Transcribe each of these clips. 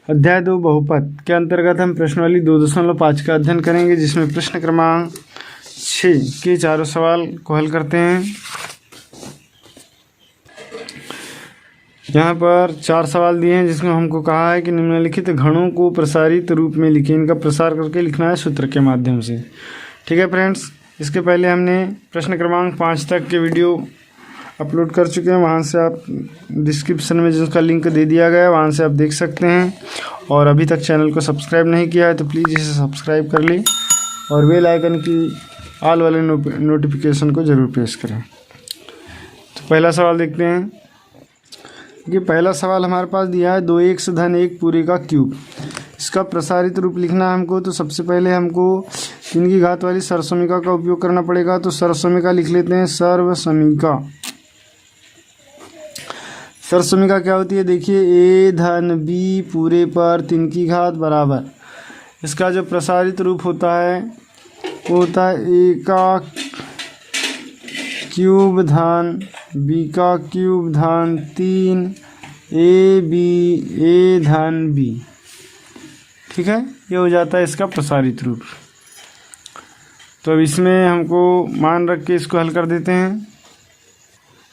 अध्याय 2 बहुपद के अंतर्गत हम प्रश्नावली 2.5 का अध्ययन करेंगे, जिसमें प्रश्न क्रमांक 6 के चारों सवाल को हल करते हैं। यहाँ पर 4 सवाल दिए हैं, जिसमें हमको कहा है कि निम्नलिखित घणों को प्रसारित रूप में लिखें। इनका प्रसार करके लिखना है सूत्र के माध्यम से। ठीक है फ्रेंड्स, इसके पहले हमने प्रश्न क्रमांक 5 तक के वीडियो अपलोड कर चुके हैं। वहाँ से आप डिस्क्रिप्शन में जिसका लिंक दे दिया गया है, वहाँ से आप देख सकते हैं। और अभी तक चैनल को सब्सक्राइब नहीं किया है तो प्लीज़ इसे सब्सक्राइब कर लें और बेल आइकन की ऑल वाले नोटिफिकेशन को ज़रूर प्रेस करें। तो पहला सवाल देखते हैं कि पहला सवाल हमारे पास दिया है 2x धन 1 पूरे का क्यूब। इसका प्रसारित रूप लिखना है हमको। तो सबसे पहले हमको 3 की घात वाली सर्वसमीका का उपयोग करना पड़ेगा। तो सर्वसमीका लिख लेते हैं। सर्वसमीका सर्वसमीका क्या होती है, देखिए a धन b पूरे पर 3 की घात बराबर, इसका जो प्रसारित रूप होता है वो होता है a का क्यूब धन b का क्यूब धन 3 a धन b। ठीक है, ये हो जाता है इसका प्रसारित रूप। तो अब इसमें हमको मान रख के इसको हल कर देते हैं।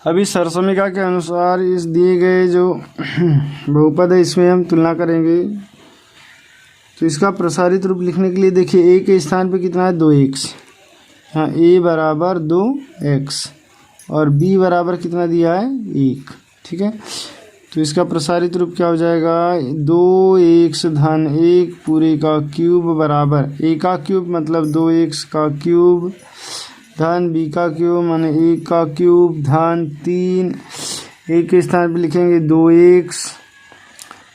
अभी सर्वसमीका के अनुसार इस दिए गए जो बहुपद है इसमें हम तुलना करेंगे। तो इसका प्रसारित रूप लिखने के लिए देखिए a के स्थान पे कितना है 2x, हाँ a बराबर 2x और b बराबर कितना दिया है 1। ठीक है, तो इसका प्रसारित रूप क्या हो जाएगा 2x धन 1 पूरे का क्यूब बराबर a का क्यूब मतलब 2x का क्यूब धन b का क्यूब माने 1 का क्यूब धन 3 a के स्थान पर लिखेंगे 2x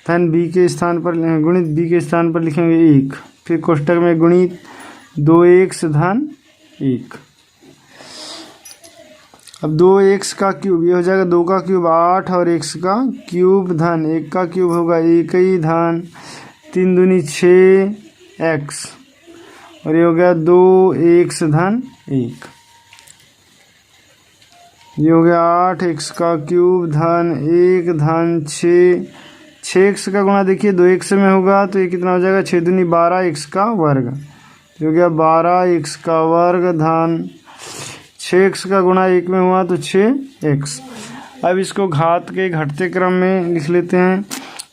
धन b के स्थान पर गुणित b के स्थान पर लिखेंगे 1, फिर कोष्ठक में गुणित 2x धन 1। अब 2x का क्यूब ये हो जाएगा 2 का क्यूब 8 और x का क्यूब धन 1 का क्यूब होगा 1 ही धन 3 दूनी 6x और ये हो गया 2x धन 1। ये हो गया 8x का क्यूब धन 1 धन 6x का गुणा देखिए 2x में होगा तो ये कितना हो जाएगा 6 दूनी 12x का वर्ग। ये हो गया 12x का वर्ग धन 6x का गुणा 1 में हुआ तो 6x। अब इसको घात के घटते क्रम में लिख लेते हैं।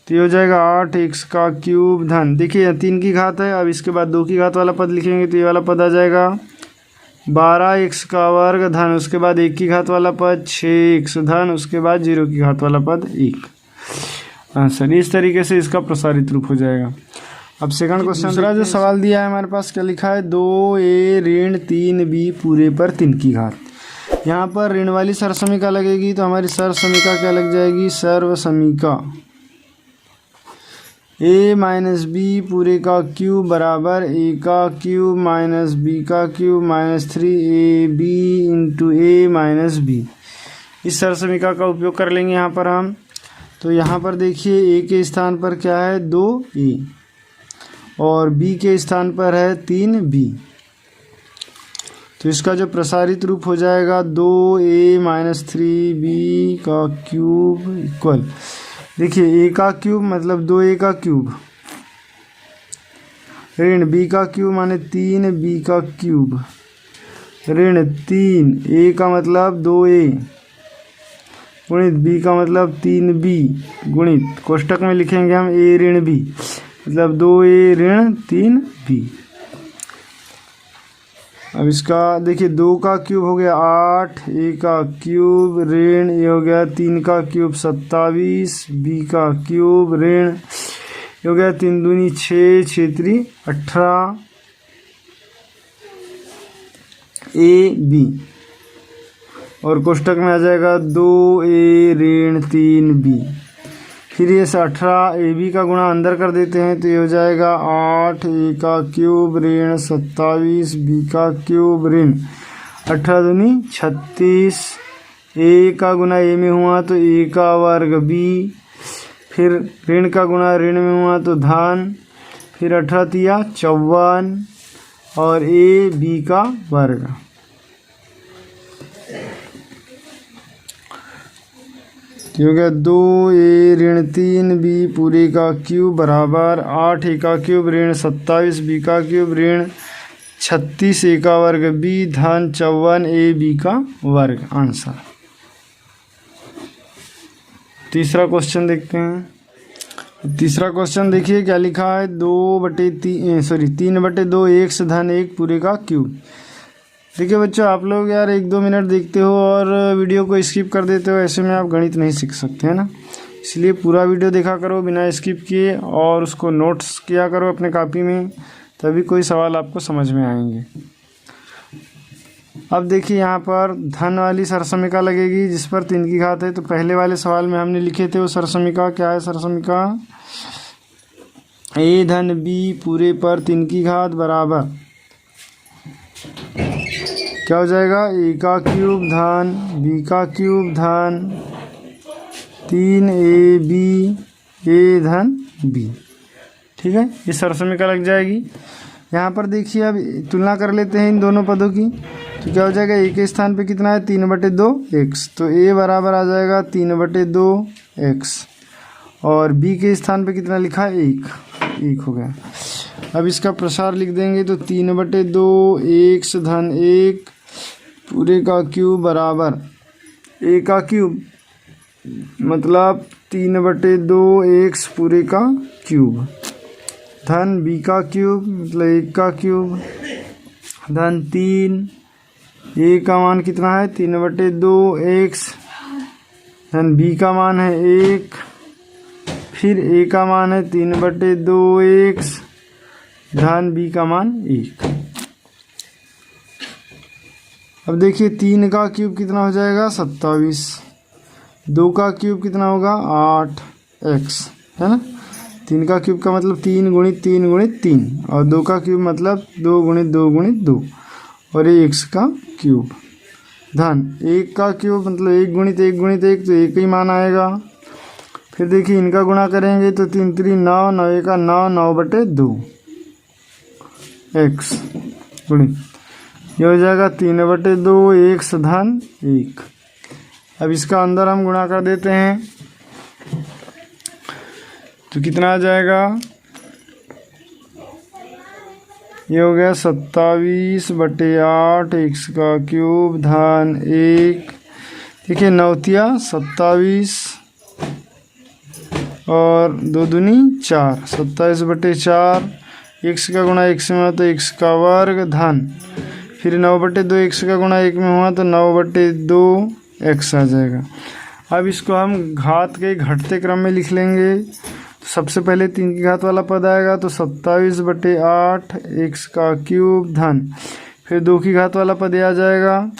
तो ये हो जाएगा 8x का क्यूब धन देखिए 3 की घात है। अब इसके बाद 2 की घात वाला पद लिखेंगे तो ये वाला पद आ जाएगा 12x का वर्ग धन उसके बाद 1 की घात वाला पद 6x धन उसके बाद 0 की घात वाला पद 1। आंसर इस तरीके से इसका प्रसारित रूप हो जाएगा। अब सेकंड क्वेश्चन दूसरा जो सवाल दिया है हमारे पास क्या लिखा है 2a ऋण 3b पूरे पर 3 की घात। यहाँ पर ऋण वाली सर्वसमीका लगेगी तो हमारी सर्वसमीका क्या लग जाएगी सर्वसमीका a माइनस b पूरे का क्यूब बराबर a का क्यूब माइनस b का cube minus 3ab into a minus b। इस सर्वसमीका का उपयोग कर लेंगे यहाँ पर हम। तो यहाँ पर देखिए a के स्थान पर क्या है 2a और b के स्थान पर है 3b। तो इसका जो प्रसारित रूप हो जाएगा 2a माइनस 3b का क्यूब इक्वल देखिए a का क्यूब मतलब 2a का क्यूब ऋण b का क्यूब माने 3b का क्यूब ऋण 3a का मतलब 2a गुणित b का मतलब 3b गुणित कोष्ठक में लिखेंगे हम a ऋण b मतलब 2a ऋण 3b। अब इसका देखिए 2 का क्यूब हो गया 8 a का क्यूब ऋण ये हो गया 3 का क्यूब 27 b का क्यूब ऋण ये हो गया 3 दूनी 6 6 3 18 ab और कोष्ठक में आ जाएगा 2a ऋण 3b। फिर ये 18 ab का गुणा अंदर कर देते हैं तो ये हो जाएगा 8a का क्यूब ऋण 27 b का क्यूब ऋण 18 दूनी 36 a का गुणा a में हुआ तो a का वर्ग b फिर ऋण का गुणा ऋण में हुआ तो धन फिर 18 तिया 54 और a b का वर्ग। तो हो गया 2a-3b पूरे का क्यूब बराबर 8a का क्यूब ऋण 27b का क्यूब ऋण 36a का वर्ग b धन 54ab का वर्ग आंसर। तीसरा क्वेश्चन देखते हैं। तीसरा क्वेश्चन देखिए क्या लिखा है, 3/2 x धन 1 पूरे का क्यूब। देखिए बच्चों, आप लोग यार 1-2 मिनट देखते हो और वीडियो को स्किप कर देते हो, ऐसे में आप गणित नहीं सीख सकते हैं ना। इसलिए पूरा वीडियो देखा करो बिना स्किप किए और उसको नोट्स किया करो अपने कॉपी में, तभी कोई सवाल आपको समझ में आएंगे। अब देखिए यहाँ पर धन वाली सरसमिका लगेगी जिस पर 3 की घात है। तो पहले वाले सवाल में हमने लिखे थे वो सरसमिका क्या है, सरसमिका a धन b पूरे पर 3 की घात बराबर क्या हो जाएगा, a का क्यूब धन b का क्यूब धन 3ab a धन b। ठीक है, ये सरसमिका लग जाएगी। यहाँ पर देखिए अब तुलना कर लेते हैं इन दोनों पदों की। तो क्या हो जाएगा, a के स्थान पे कितना है 3/2 x, तो a बराबर आ जाएगा 3/2 x और b के स्थान पे कितना लिखा है 1 हो गया। अब इसका प्रसार लिख देंगे तो 3/2 x धन 1 पूरे का क्यूब बराबर a का क्यूब मतलब 3/2 x पूरे का क्यूब धन b का क्यूब मतलब 1 का क्यूब धन 3, a का मान कितना है 3/2 x धन b का मान है 1, फिर a का मान है 3/2 x धन b का मान 1। अब देखिए 3 का क्यूब कितना हो जाएगा 27, 2 का क्यूब कितना होगा 8x है ना। 3 का क्यूब का मतलब 3 गुणित 3 गुणित 3 और 2 का क्यूब मतलब 2 गुणित 2 गुणित 2 और ये x का क्यूब धन 1 का क्यूब मतलब 1 गुणित 1 गुणित 1 तो 1 ही मान आएगा। फिर देखिए इनका गुणा करेंगे तो 3 3 9 9 1 9 9/2 x गुणित ये हो जाएगा 3/2 x धन 1। अब इसका अंदर हम गुणा कर देते हैं तो कितना आ जाएगा, ये हो गया 27/8 x का क्यूब धन 1। देखिए 9 27 और 2 दूनी 4, 27/4 x का गुणा x में हुआ तो x का वर्ग धन फिर 9/2 x का गुणा 1 में हुआ तो 9/2 x आ जाएगा। अब इसको हम घात के घटते क्रम में लिख लेंगे। तो सबसे पहले 3 की घात वाला पद आएगा तो 27/8 x का क्यूब धन फिर 2 की घात वाला पद आ जाएगा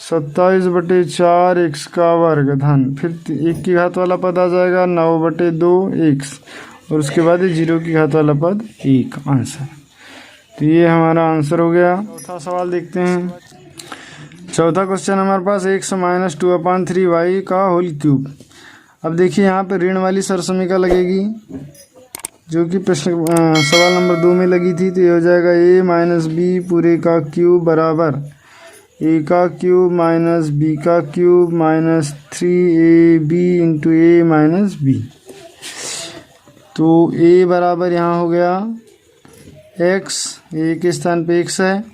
27/4 x का वर्ग धन फिर 1 की घात वाला पद आ जाएगा 9/2 x और उसके बाद 0 की घात वाला पद 1 आंसर। तो ये हमारा आंसर हो गया। चौथा सवाल देखते हैं। चौथा क्वेश्चन हमारे पास x - 2/3y का होल क्यूब। अब देखिए यहाँ पे ऋण वाली सरसमिका लगेगी जो कि प्रश्न सवाल नंबर 2 में लगी थी। तो ये हो जाएगा a - b पूरे का क्यूब बराबर a का क्यूब माइनस b का cube minus 3ab into a - b। तो a बराबर यहाँ हो गया x, a के स्थान पे x है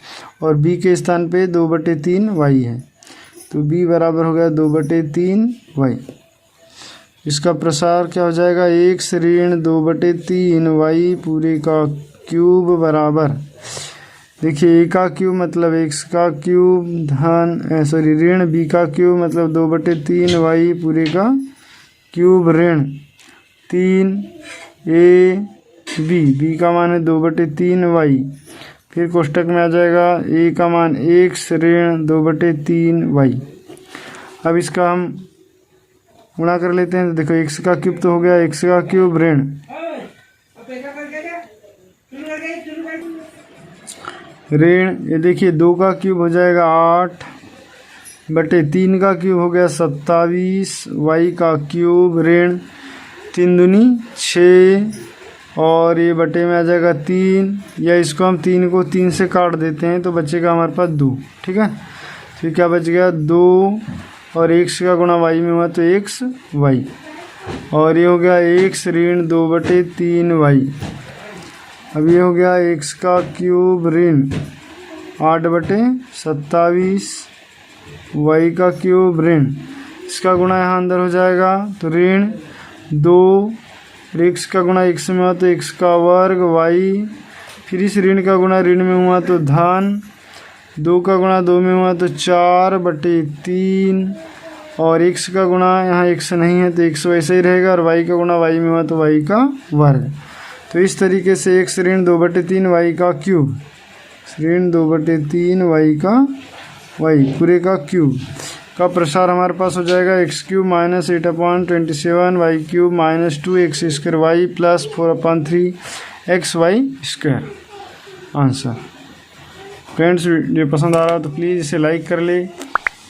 और b के स्थान पे 2/3 y है तो b बराबर हो गया 2/3 y। इसका प्रसार क्या हो जाएगा, x ऋण 2/3 y पूरे का क्यूब बराबर देखिए a का क्यूब मतलब x का क्यूब धन ऋण b का क्यूब मतलब 2/3 y पूरे का क्यूब ऋण 3a b का मान है 2/3 y फिर कोष्टक में आ जाएगा a का मान x ऋण 2/3 y। अब इसका हम गुणा कर लेते हैं तो देखो x का क्यूब तो हो गया x का क्यूब ऋण ये देखिए 2 का क्यूब हो जाएगा 8/3 का क्यूब हो गया 27 y का क्यूब ऋण 3 दूनी 6 और ये बटे में आ जाएगा 3 या इसको हम 3 को 3 से काट देते हैं तो बचेगा हमारे पास 2। ठीक है, फिर क्या बच गया 2 और x का गुणा y में हुआ तो x y, और ये हो गया x ऋण 2/3y। अब ये हो गया x का क्यूब ऋण 8/27, y का क्यूब ऋण, इसका गुणा यहाँ अंदर हो जाएगा तो ऋण 2, x का गुणा x में हुआ तो x का वर्ग y, फिर इस ऋण का गुणा ऋण में हुआ तो धन, 2 का गुणा 2 में हुआ तो 4/3, और x का गुणा यहाँ x नहीं है तो x वैसे ही रहेगा, और y का गुणा y में हुआ तो y का वर्ग। तो इस तरीके से x ऋण 2/3 y का क्यूब, ऋण 2/3 y का y पूरे का क्यूब का प्रसार हमारे पास हो जाएगा x cube minus 8/27 y cube minus 2x² y plus 4/3 xy square. Answer. Friends, video पसंद आ रहा हो तो प्लीज़ इसे लाइक कर ले,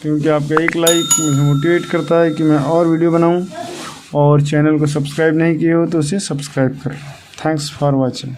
क्योंकि आपका एक लाइक मुझे मोटिवेट करता है कि मैं और वीडियो बनाऊं, और चैनल को सब्सक्राइब नहीं किए हो तो उसे सब्सक्राइब कर लो। Thanks for watching.